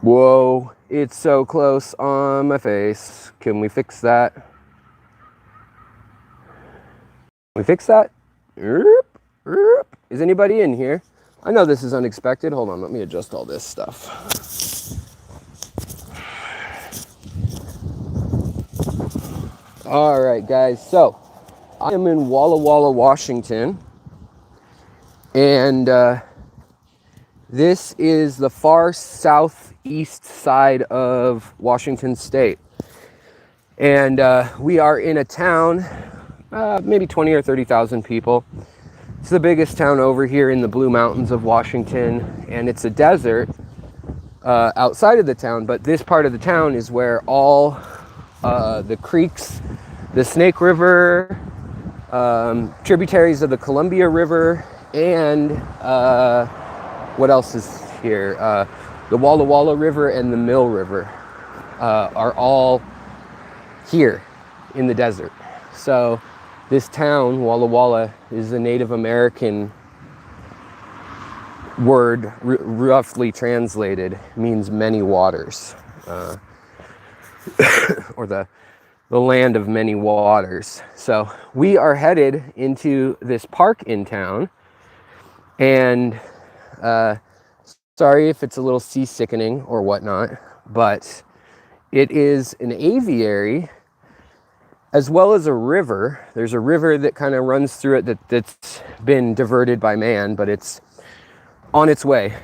Whoa, it's so close on my face. Can we fix that? Can we fix that? Is anybody in here? I know this is unexpected. Hold on, let me adjust all this stuff. All right, guys, so I am in Walla Walla, Washington, and this is the far southeast side of Washington State. And we are in a town, maybe 20 or 30,000 people. It's the biggest town over here in the Blue Mountains of Washington, and it's a desert outside of the town, but this part of the town is where all the creeks, the Snake River, tributaries of the Columbia River, and what else is here? The Walla Walla River and the Mill River are all here in the desert. So this town, Walla Walla, is a Native American word, roughly translated, means many waters, or the land of many waters. So we are headed into this park in town, and sorry if it's a little seasickening or whatnot, but it is an aviary as well as a river. There's a river that kind of runs through it that's been diverted by man, but it's on its way.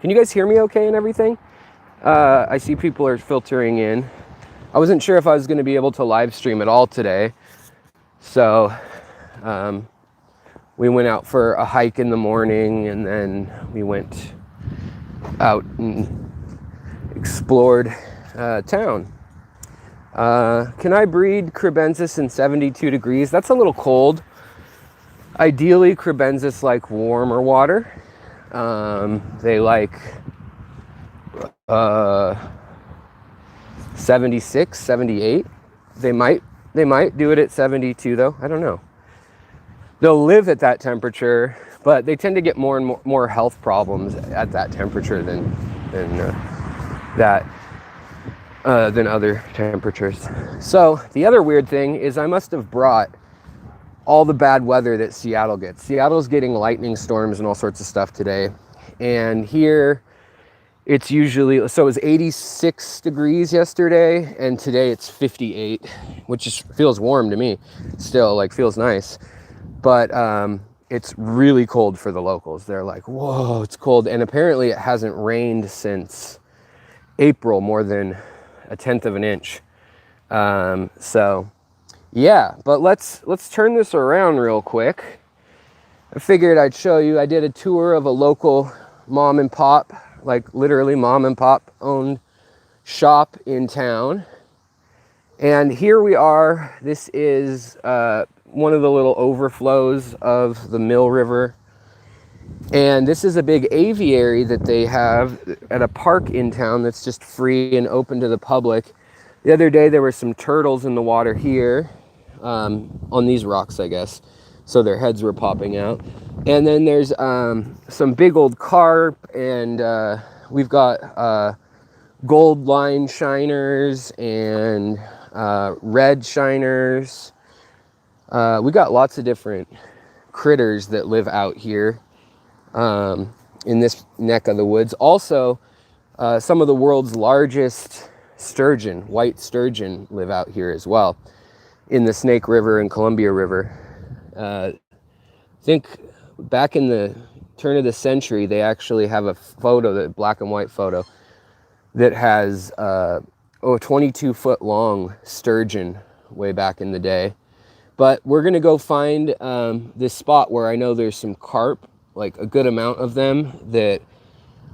Can you guys hear me okay and everything? I see people are filtering in. I wasn't sure if I was going to be able to live stream at all today. So we went out for a hike in the morning, and then we went out and explored town. Can I breed crebensis in 72 degrees? That's a little cold. Ideally, crebensis like warmer water. They like 76, 78. They might do it at 72 though. I don't know. They'll live at that temperature, but they tend to get more and more health problems at that temperature than other temperatures. So the other weird thing is I must have brought all the bad weather that Seattle gets. Seattle's getting lightning storms and all sorts of stuff today. And here it's usually, so it was 86 degrees yesterday, and today it's 58, which just feels warm to me. Still, like, feels nice. But it's really cold for the locals. They're like, whoa, it's cold. And apparently it hasn't rained since April, more than 1/10 of an inch. So yeah, but let's turn this around real quick. I figured I'd show you. I did a tour of a local mom and pop, like literally mom and pop owned shop in town. And here we are. This is one of the little overflows of the Mill River. And this is a big aviary that they have at a park in town that's just free and open to the public. The other day there were some turtles in the water here, on these rocks, I guess. So their heads were popping out. And then there's some big old carp, and we've got gold line shiners and red shiners. We got lots of different critters that live out here in this neck of the woods. Also, some of the world's largest sturgeon, white sturgeon, live out here as well in the Snake River and Columbia River. I think back in the turn of the century, they actually have a photo, the black and white photo, that has a 22-foot long sturgeon way back in the day. But we're gonna go find this spot where I know there's some carp, like a good amount of them that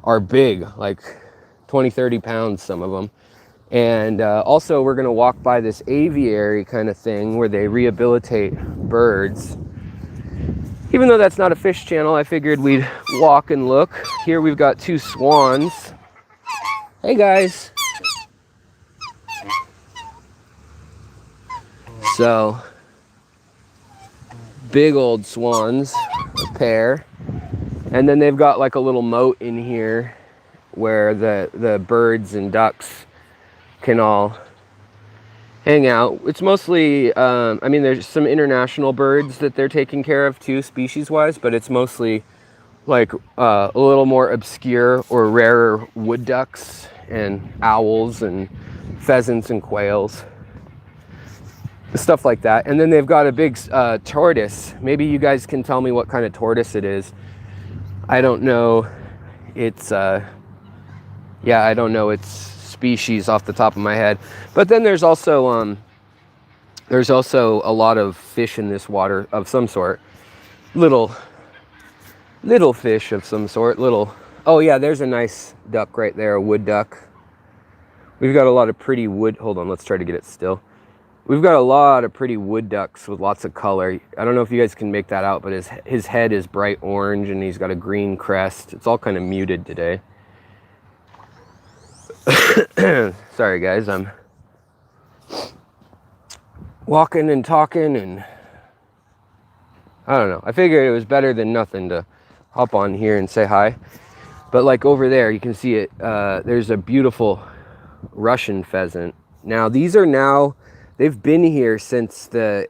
are big, like 20, 30 pounds, some of them. And also we're gonna walk by this aviary kind of thing where they rehabilitate birds. Even though that's not a fish channel, I figured we'd walk and look. Here we've got 2 swans. Hey guys. So, big old swans, a pair. And then they've got like a little moat in here where the birds and ducks can all hang out. It's mostly, I mean, there's some international birds that they're taking care of too, species-wise, but it's mostly like a little more obscure or rarer wood ducks and owls and pheasants and quails, stuff like that. And then they've got a big tortoise. Maybe you guys can tell me what kind of tortoise it is. I don't know. It's yeah, I don't know its species off the top of my head. But then there's also a lot of fish in this water of some sort. Little fish of some sort. Oh yeah, there's a nice duck right there, a wood duck. We've got a lot of pretty wood. Hold on, let's try to get it still. We've got a lot of pretty wood ducks with lots of color. I don't know if you guys can make that out, but his head is bright orange and he's got a green crest. It's all kind of muted today. Sorry guys, I'm walking and talking and I don't know. I figured it was better than nothing to hop on here and say hi. But like over there, you can see it. There's a beautiful Russian pheasant. Now they've been here since the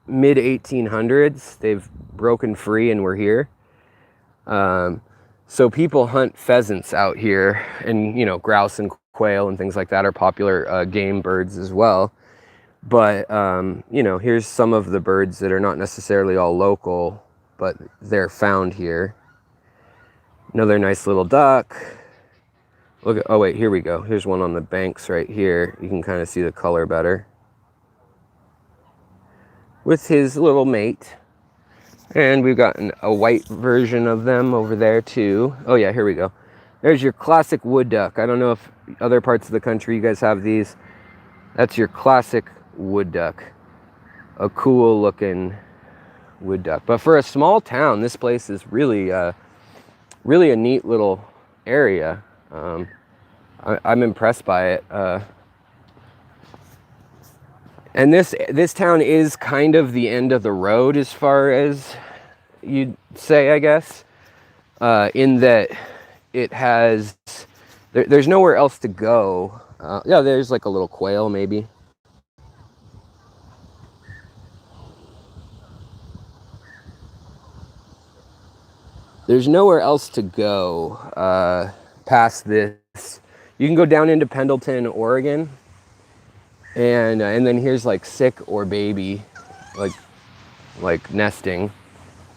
mid 1800s. They've broken free and we're here. So people hunt pheasants out here, and you know, grouse and quail and things like that are popular game birds as well. But you know, here's some of the birds that are not necessarily all local, but they're found here. Another nice little duck. Look at, oh wait, here we go. Here's one on the banks right here. You can kind of see the color better. With his little mate. And we've got a white version of them over there too. Oh yeah, here we go. There's your classic wood duck. I don't know if other parts of the country you guys have these. That's your classic wood duck. A cool looking wood duck. But for a small town, this place is really really a neat little area. I'm impressed by it. And this town is kind of the end of the road as far as you'd say, I guess, in that it has, there's nowhere else to go. Yeah, there's like a little quail maybe. There's nowhere else to go past this. You can go down into Pendleton, Oregon. And then here's like sick or baby, like nesting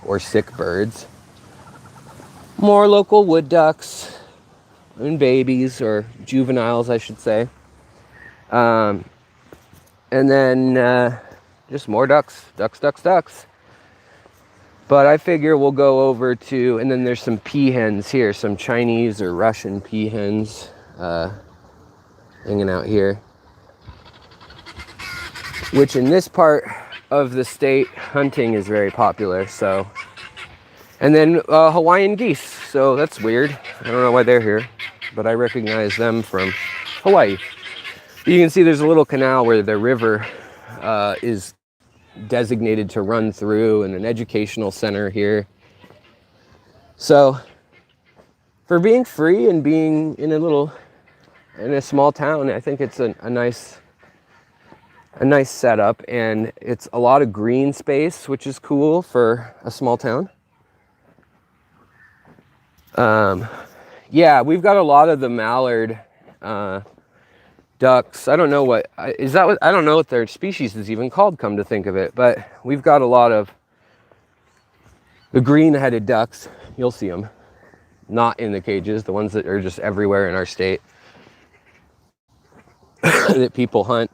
or sick birds. More local wood ducks and babies, or juveniles, I should say. And then just more ducks. But I figure we'll go over to, and then there's some peahens here, some Chinese or Russian peahens hanging out here. Which in this part of the state, hunting is very popular, so. And then Hawaiian geese, so that's weird. I don't know why they're here, but I recognize them from Hawaii. You can see there's a little canal where the river is designated to run through, and an educational center here. So for being free and being in a small town, I think it's a nice setup, and it's a lot of green space, which is cool for a small town. Yeah, we've got a lot of the mallard ducks. I don't know what I don't know what their species is even called, come to think of it, but we've got a lot of the green-headed ducks. You'll see them, not in the cages, the ones that are just everywhere in our state that people hunt.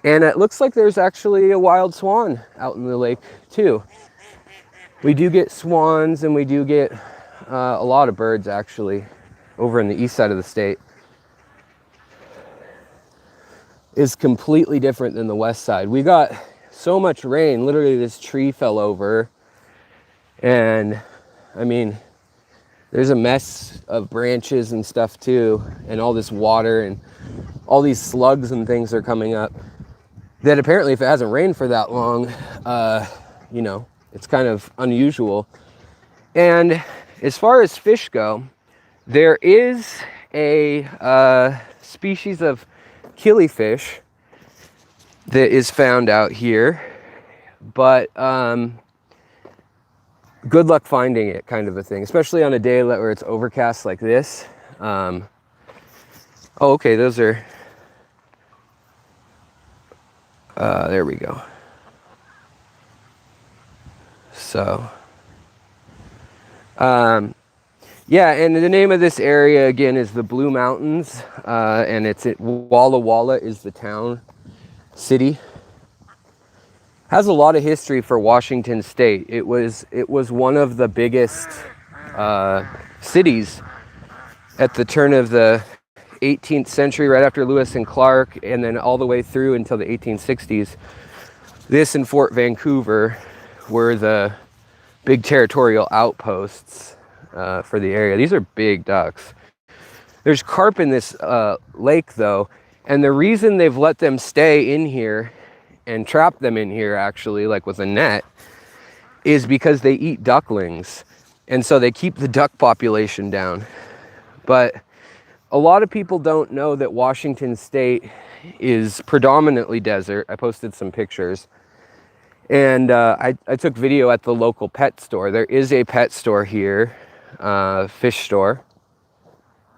And it looks like there's actually a wild swan out in the lake too. We do get swans, and we do get a lot of birds actually over in the east side of the state. Is completely different than the west side. We got so much rain, literally this tree fell over, and I mean, there's a mess of branches and stuff too, and all this water, and all these slugs and things are coming up that apparently, if it hasn't rained for that long, you know, it's kind of unusual. And as far as fish go, There is a species of killifish that is found out here, but good luck finding it, kind of a thing, especially on a day where it's overcast like this. Oh, okay, those are, there we go. So, yeah, and the name of this area again is the Blue Mountains, and it's at Walla Walla is the town, city. Has a lot of history for Washington State. It was one of the biggest cities at the turn of the 18th century, right after Lewis and Clark, and then all the way through until the 1860s. This and Fort Vancouver were the big territorial outposts for the area. These are big ducks. There's carp in this lake though, and the reason they've let them stay in here and trap them in here actually, like with a net, is because they eat ducklings, and so they keep the duck population down. But a lot of people don't know that Washington State is predominantly desert. I posted some pictures, and I took video at the local pet store. There is a pet store here, fish store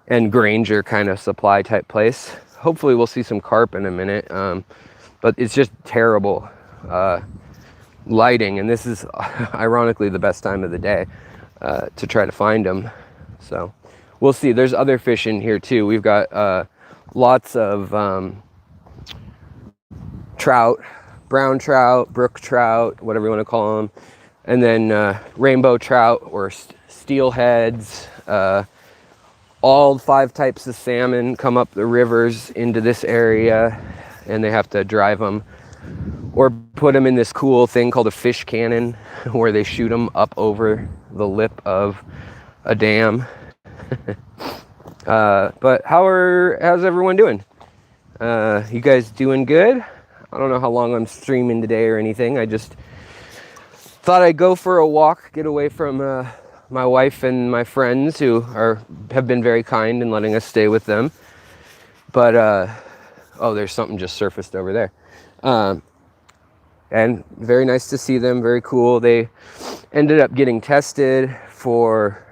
and Granger kind of supply type place. Hopefully we'll see some carp in a minute, but it's just terrible lighting, and this is ironically the best time of the day to try to find them. So we'll see. There's other fish in here too. We've got lots of trout, brown trout, brook trout, whatever you want to call them, and then rainbow trout or steelheads. All 5 types of salmon come up the rivers into this area, and they have to drive them or put them in this cool thing called a fish cannon, where they shoot them up over the lip of a dam. But how's everyone doing? You guys doing good? I don't know how long I'm streaming today or anything. I just thought I'd go for a walk, get away from my wife and my friends who have been very kind in letting us stay with them. But oh, there's something just surfaced over there. And very nice to see them, very cool. They ended up getting tested for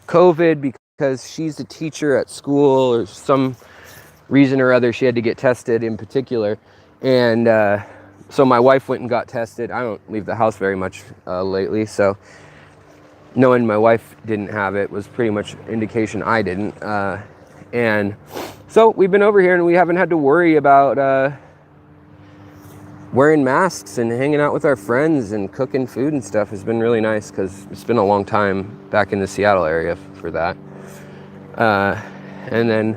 COVID because she's a teacher at school, or some reason or other she had to get tested in particular. And so my wife went and got tested. I don't leave the house very much lately, so knowing my wife didn't have it was pretty much indication I didn't. And so we've been over here and we haven't had to worry about wearing masks and hanging out with our friends and cooking food and stuff. Has been really nice because it's been a long time back in the Seattle area for that. And then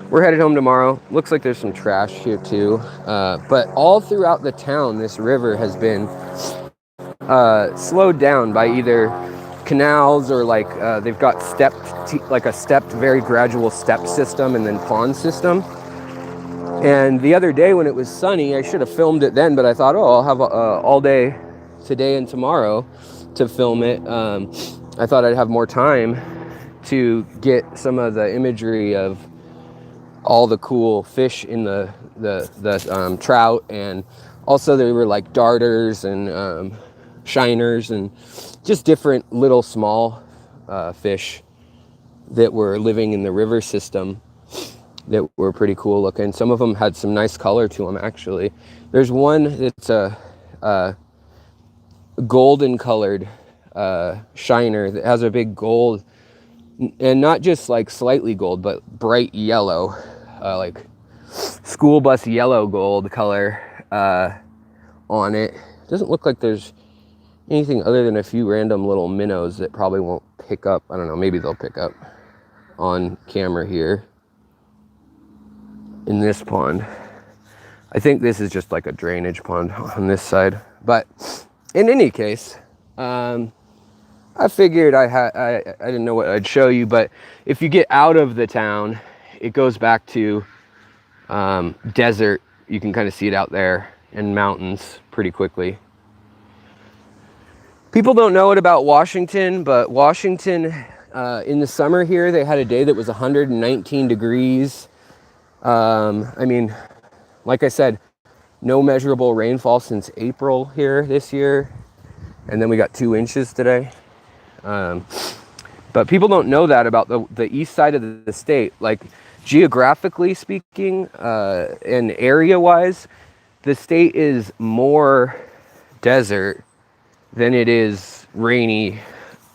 we're headed home tomorrow. Looks like there's some trash here too. But all throughout the town, this river has been slowed down by either canals or like they've got like a stepped, very gradual step system and then pond system. And the other day when it was sunny, I should have filmed it then, but I thought, oh, I'll have all day today and tomorrow to film it. I thought I'd have more time to get some of the imagery of all the cool fish in the trout, and also there were like darters and shiners and just different little small fish that were living in the river system that were pretty cool looking. Some of them had some nice color to them actually. There's one that's a golden colored shiner that has a big gold, and not just like slightly gold, but bright yellow, like school bus yellow gold color on it. Doesn't look like there's anything other than a few random little minnows that probably won't pick up. I don't know, maybe they'll pick up on camera here in this pond. I think this is just like a drainage pond on this side. But in any case, I figured I didn't know what I'd show you, but if you get out of the town, it goes back to desert. You can kind of see it out there, and mountains pretty quickly. People don't know it about Washington, but Washington In the summer here, they had a day that was 119 degrees. I mean, like I said, no measurable rainfall since April here this year. And then we got 2 inches today. But people don't know that about the east side of the state. Like, geographically speaking, and area-wise, the state is more desert than it is rainy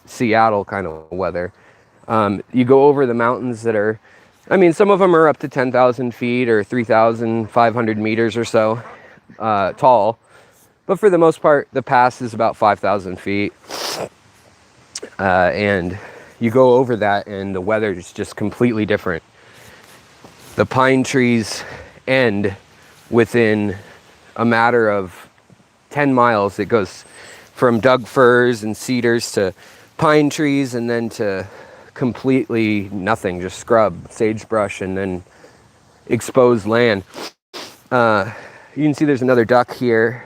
Seattle kind of weather. You go over the mountains that are, I mean, some of them are up to 10,000 feet or 3,500 meters or so tall. But for the most part, the pass is about 5,000 feet. And you go over that and the weather is just completely different. The pine trees end within a matter of 10 miles. It goes from Doug firs and cedars to pine trees and then to completely nothing, just scrub, sagebrush, and then exposed land. You can see there's another duck here.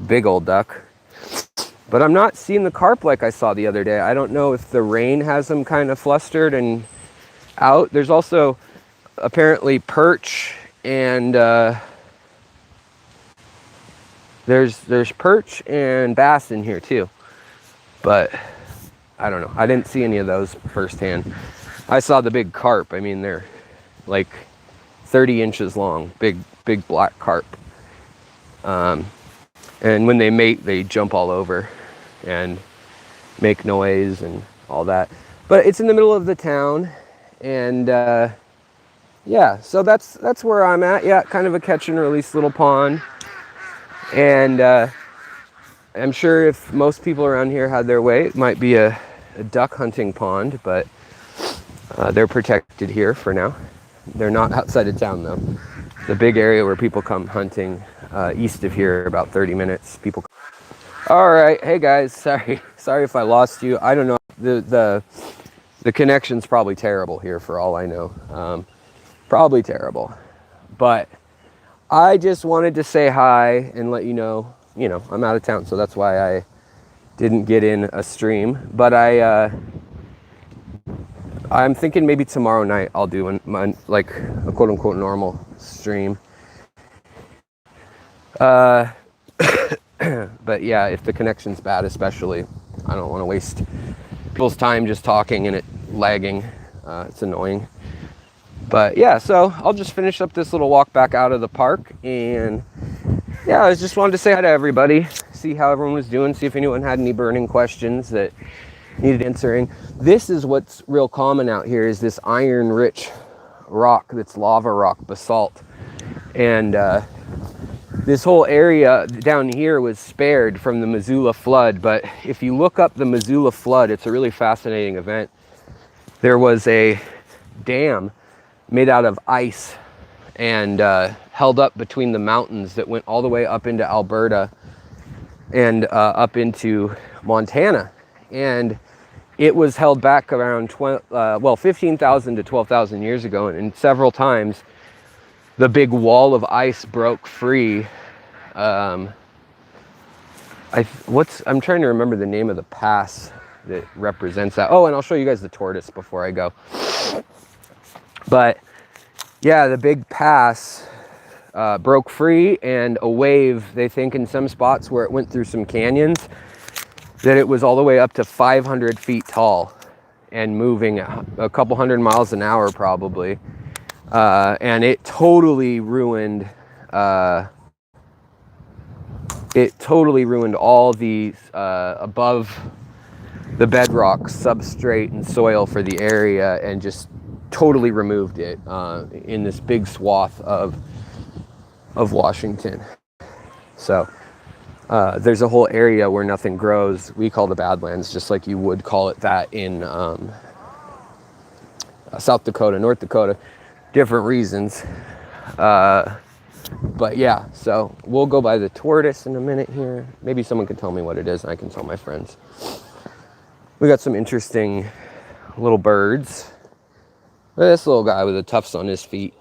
Big old duck. But I'm not seeing the carp like I saw the other day. I don't know if the rain has them kind of flustered and out. There's also apparently perch and there's perch and bass in here too. But I don't know. I didn't see any of those firsthand. I saw the big carp. I mean, they're like 30 inches long, big black carp. And when they mate, they jump all over and make noise and all that. But it's in the middle of the town, and yeah, so that's where I'm at. Yeah, kind of a catch and release little pond. And I'm sure if most people around here had their way, it might be a duck hunting pond, but they're protected here for now. They're not outside of town though. The big area where people come hunting east of here, about 30 minutes. People. All right, hey guys, sorry if I lost you. I don't know. The connection's probably terrible here for all I know. Probably terrible. But I just wanted to say hi and let you know, I'm out of town, so that's why I didn't get in a stream. But I'm thinking maybe tomorrow night I'll do like a quote unquote normal stream. But yeah, if the connection's bad, especially, I don't want to waste people's time just talking and it lagging. It's annoying. But yeah, so I'll just finish up this little walk back out of the park. And yeah, I just wanted to say hi to everybody, see how everyone was doing, see if anyone had any burning questions that needed answering. This is what's real common out here, is this iron-rich rock that's lava rock, basalt. And this whole area down here was spared from the Missoula flood. But if you look up the Missoula flood, it's a really fascinating event. There was a dam made out of ice and held up between the mountains that went all the way up into Alberta and up into Montana. And it was held back around 15,000 to 12,000 years ago. And several times the big wall of ice broke free. I'm trying to remember the name of the pass that represents that. Oh, and I'll show you guys the tortoise before I go. But yeah, the big pass broke free, and a wave, they think in some spots where it went through some canyons, that it was all the way up to 500 feet tall and moving a couple hundred miles an hour probably. And it totally ruined all the above the bedrock substrate and soil for the area, and just totally removed it in this big swath of Washington. So there's a whole area where nothing grows. We call the Badlands, just like you would call it that in South Dakota, North Dakota. Different reasons. But yeah, so we'll go by the tortoise in a minute here. Maybe someone can tell me what it is and I can tell my friends. We got some interesting little birds. Look at this little guy with the tufts on his feet.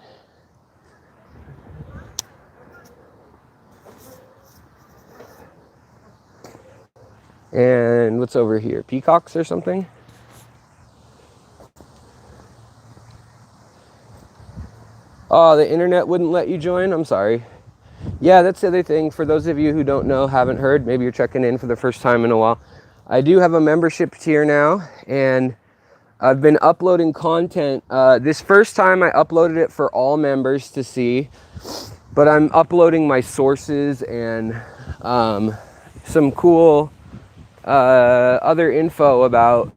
And what's over here? Peacocks or something? Oh, the internet wouldn't let you join? I'm sorry. Yeah, that's the other thing. For those of you who don't know, haven't heard, maybe you're checking in for the first time in a while. I do have a membership tier now, and I've been uploading content. This first time I uploaded it for all members to see, but I'm uploading my sources and some cool other info about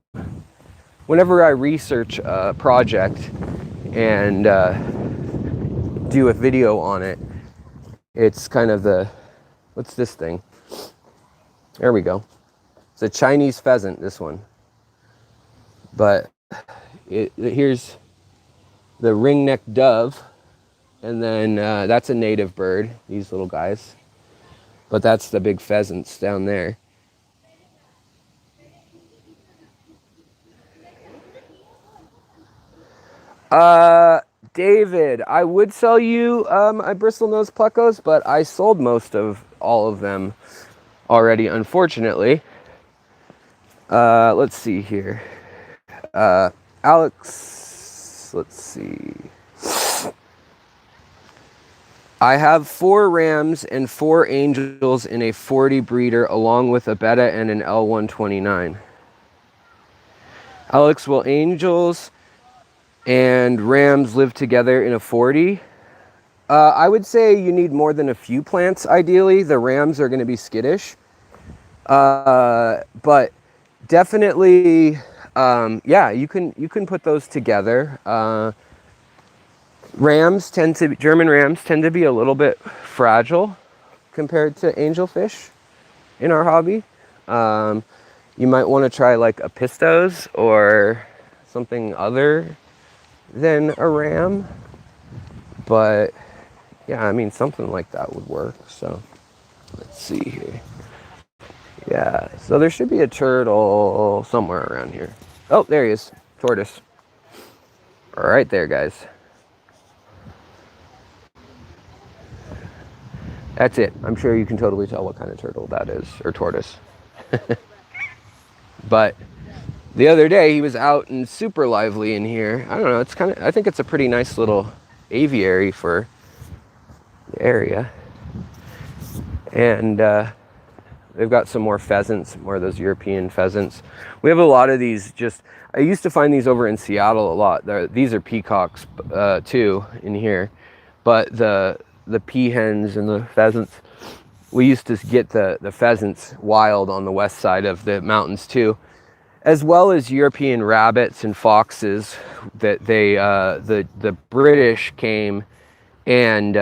whenever I research a project and do a video on it. It's kind of the, what's this thing? There we go. It's a Chinese pheasant, this one. But here's the ring-necked dove, and then that's a native bird, these little guys. But that's the big pheasants down there. David, I would sell you my bristlenose plecos, but I sold most of all of them already, unfortunately. Let's see here. Alex, let's see. I have 4 rams and 4 angels in a 40 breeder, along with a betta and an L129. Alex, will angels and rams live together in a 40? I would say you need more than a few plants, ideally. The rams are going to be skittish. But definitely, yeah, you can put those together. German rams tend to be a little bit fragile compared to angelfish in our hobby. You might want to try like a pistos or something other than a ram, but yeah, I mean, something like that would work. So let's see here. Yeah, so there should be a turtle somewhere around here. Oh, there he is. Tortoise. All right there, guys. That's it. I'm sure you can totally tell what kind of turtle that is, or tortoise. But the other day he was out and super lively in here. I don't know, it's kind of, I think it's a pretty nice little aviary for the area. And they've got some more pheasants, more of those European pheasants. We have a lot of these. I used to find these over in Seattle a lot. These are peacocks too in here, but the peahens and the pheasants, we used to get the pheasants wild on the west side of the mountains too, as well as European rabbits and foxes that the British came and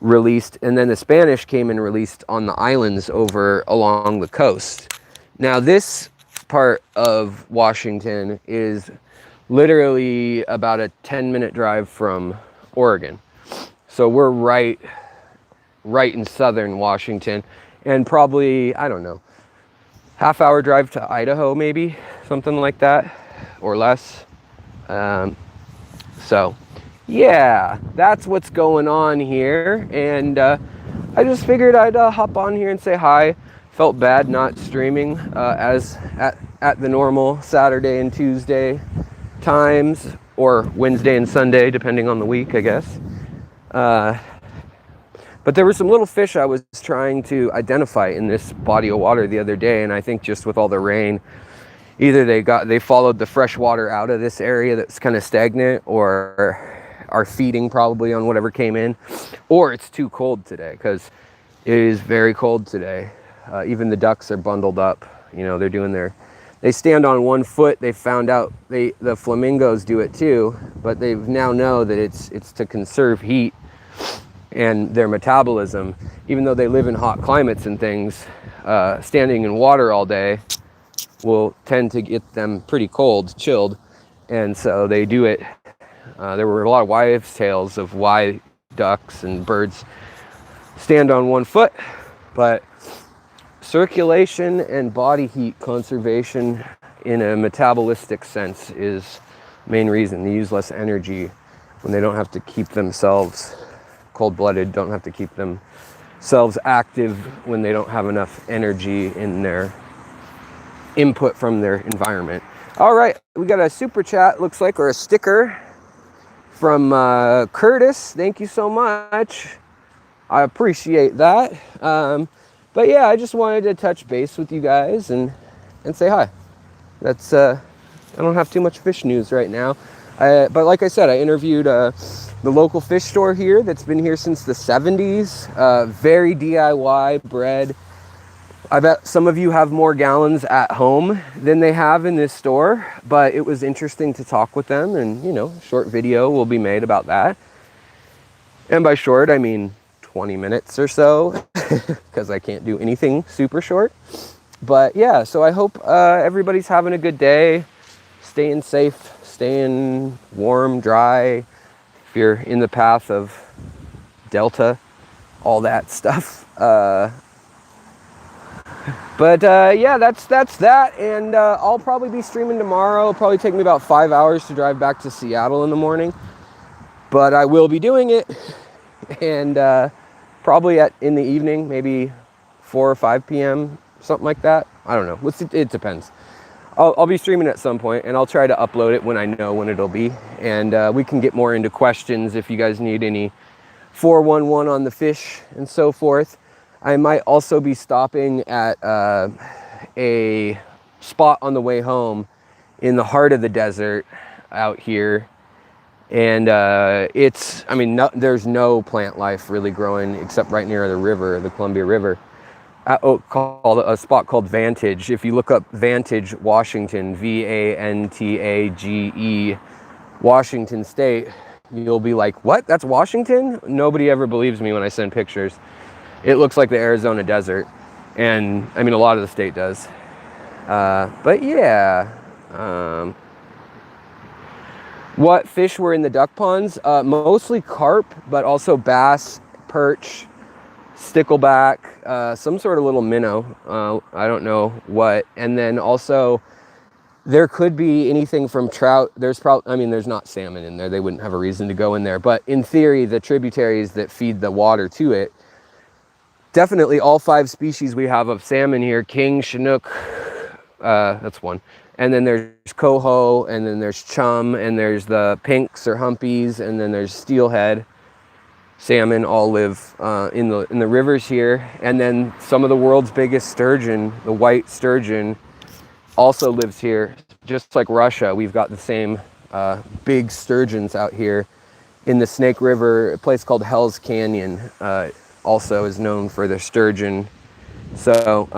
released, and then the Spanish came and released on the islands over along the coast. Now this part of Washington is literally about a 10-minute drive from Oregon. So we're right in southern Washington, and probably, I don't know, half-hour drive to Idaho, maybe, something like that, or less. So yeah, that's what's going on here, and I just figured I'd hop on here and say hi. Felt bad not streaming as at the normal Saturday and Tuesday times, or Wednesday and Sunday, depending on the week, I guess. But there were some little fish I was trying to identify in this body of water the other day, and I think just with all the rain, either they followed the fresh water out of this area that's kind of stagnant, or are feeding probably on whatever came in, or it's too cold today, because it is very cold today. Even the ducks are bundled up. You know, they're doing they stand on one foot. They found out the flamingos do it too, but they now know that it's to conserve heat and their metabolism. Even though they live in hot climates and things, standing in water all day will tend to get them pretty cold, chilled, and so they do it. There were a lot of wives' tales of why ducks and birds stand on one foot, but circulation and body heat conservation in a metabolistic sense is the main reason. They use less energy when they don't have to keep themselves cold-blooded, don't have to keep themselves active when they don't have enough energy in their input from their environment. All right, we got a super chat, looks like, or a sticker from Curtis. Thank you so much. I appreciate that. But yeah, I just wanted to touch base with you guys and say hi. That's I don't have too much fish news right now. But like I said, I interviewed the local fish store here that's been here since the 70s. Very DIY bred. I bet some of you have more gallons at home than they have in this store, but it was interesting to talk with them, and you know, short video will be made about that. And by short, I mean 20 minutes or so, because I can't do anything super short. But yeah, so I hope everybody's having a good day, staying safe, staying warm, dry, if you're in the path of Delta, all that stuff. But yeah, that's that, and I'll probably be streaming tomorrow. It'll probably take me about 5 hours to drive back to Seattle in the morning, but I will be doing it, and probably in the evening, maybe 4 or 5 p.m., something like that. I don't know. It depends. I'll be streaming at some point, and I'll try to upload it when I know when it'll be, and we can get more into questions if you guys need any 411 on the fish and so forth. I might also be stopping at a spot on the way home in the heart of the desert out here. And there's no plant life really growing except right near the river, the Columbia River. A spot called Vantage. If you look up Vantage, Washington, VANTAGE, Washington State, you'll be like, what? That's Washington? Nobody ever believes me when I send pictures. It looks like the Arizona desert, and I mean, a lot of the state does. But yeah, what fish were in the duck ponds? Mostly carp, but also bass, perch, stickleback, some sort of little minnow. I don't know what. And then also, there could be anything from trout. There's not salmon in there. They wouldn't have a reason to go in there. But in theory, the tributaries that feed the water to it, definitely all 5 species we have of salmon here: king, chinook, that's one. And then there's coho, and then there's chum, and there's the pinks or humpies, and then there's steelhead. Salmon all live in the rivers here. And then some of the world's biggest sturgeon, the white sturgeon, also lives here. Just like Russia, we've got the same big sturgeons out here in the Snake River. A place called Hell's Canyon also is known for their sturgeon. So,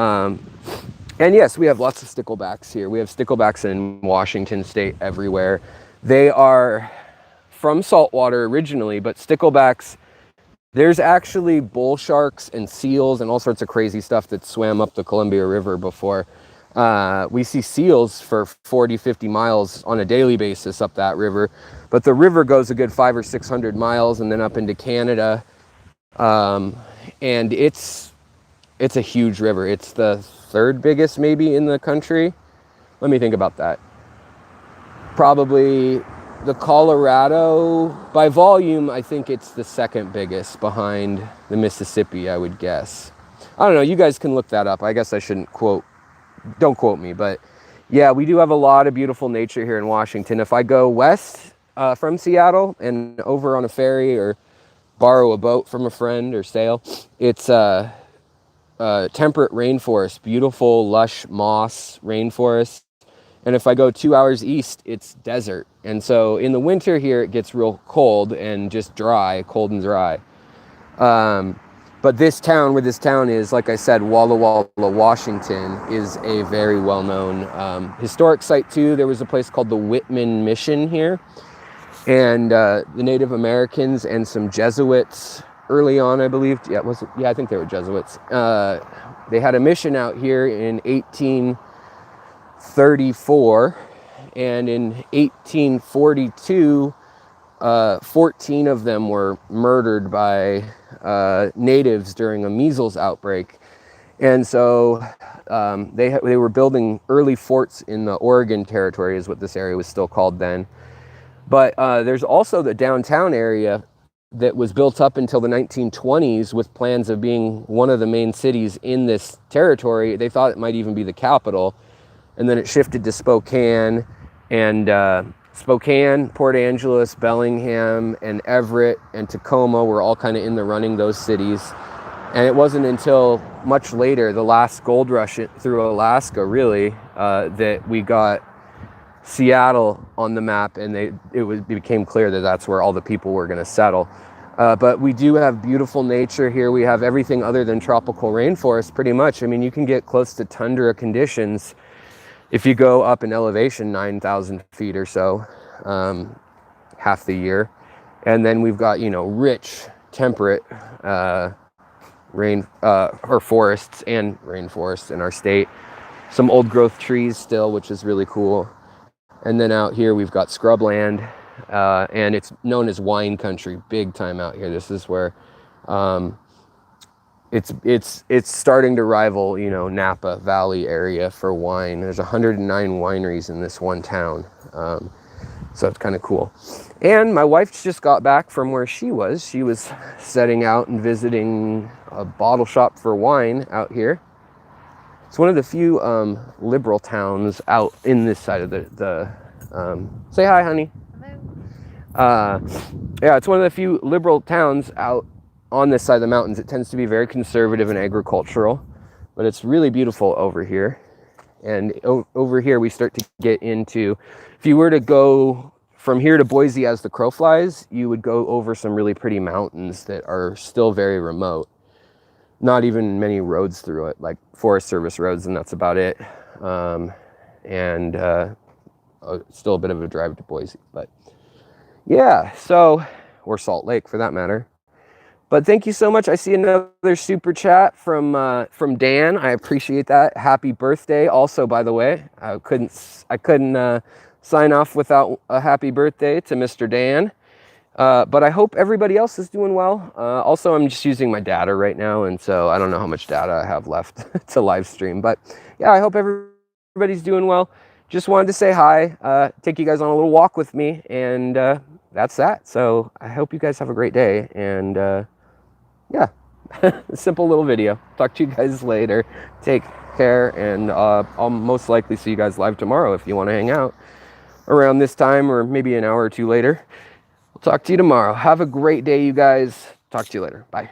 and yes, we have lots of sticklebacks here. We have sticklebacks in Washington State everywhere. They are from saltwater originally, but sticklebacks, there's actually bull sharks and seals and all sorts of crazy stuff that swam up the Columbia River before. We see seals for 40, 50 miles on a daily basis up that river, but the river goes a good 500 or 600 miles and then up into Canada. And it's a huge river. It's the 3rd biggest maybe in the country. Let me think about that. Probably the Colorado, by volume, I think it's the 2nd biggest behind the Mississippi, I would guess. I don't know, you guys can look that up. I guess I shouldn't don't quote me, but yeah, we do have a lot of beautiful nature here in Washington. If I go west from Seattle and over on a ferry or borrow a boat from a friend or sail, it's temperate rainforest, beautiful lush moss rainforest. And if I go 2 hours east, it's desert. And so in the winter here, it gets real cold and just dry, cold and dry. But this town, where this town is, like I said, Walla Walla, Washington, is a very well-known historic site too. There was a place called the Whitman Mission here. And the Native Americans and some Jesuits early on, I believe. Yeah, I think they were Jesuits. They had a mission out here in 1834, and in 1842, 14 of them were murdered by natives during a measles outbreak. And so they were building early forts in the Oregon Territory, is what this area was still called then. But there's also the downtown area that was built up until the 1920s with plans of being one of the main cities in this territory. They thought it might even be the capital. And then it shifted to Spokane. And Spokane, Port Angeles, Bellingham, and Everett, and Tacoma were all kind of in the running, those cities. And it wasn't until much later, the last gold rush through Alaska, really, that we got Seattle on the map, and it became clear that that's where all the people were going to settle. But we do have beautiful nature here. We have everything other than tropical rainforest, pretty much. I mean, you can get close to tundra conditions if you go up in elevation 9,000 feet or so, half the year. And then we've got, rich, temperate forests and rainforests in our state. Some old growth trees still, which is really cool. And then out here we've got scrubland, and it's known as wine country, big time out here. This is where it's starting to rival, Napa Valley area for wine. There's 109 wineries in this one town, so it's kind of cool. And my wife just got back from where she was. She was setting out and visiting a bottle shop for wine out here. It's one of the few liberal towns out in this side of the say hi, honey. Hello. Yeah, it's one of the few liberal towns out on this side of the mountains. It tends to be very conservative and agricultural, but it's really beautiful over here. And over here we start to get into, if you were to go from here to Boise as the crow flies, you would go over some really pretty mountains that are still very remote. Not even many roads through it, like Forest Service roads, and that's about it. Still a bit of a drive to Boise, but yeah, so, or Salt Lake for that matter. But thank you so much. I see another super chat from Dan. I appreciate that. Happy birthday. Also, by the way, I couldn't sign off without a happy birthday to Mr. Dan. But I hope everybody else is doing well. Also, I'm just using my data right now, and so I don't know how much data I have left to live stream. But yeah, I hope everybody's doing well. Just wanted to say hi, take you guys on a little walk with me, and that's that. So I hope you guys have a great day, and yeah, simple little video. Talk to you guys later. Take care, and I'll most likely see you guys live tomorrow if you want to hang out around this time, or maybe an hour or two later. Talk to you tomorrow. Have a great day, you guys. Talk to you later. Bye.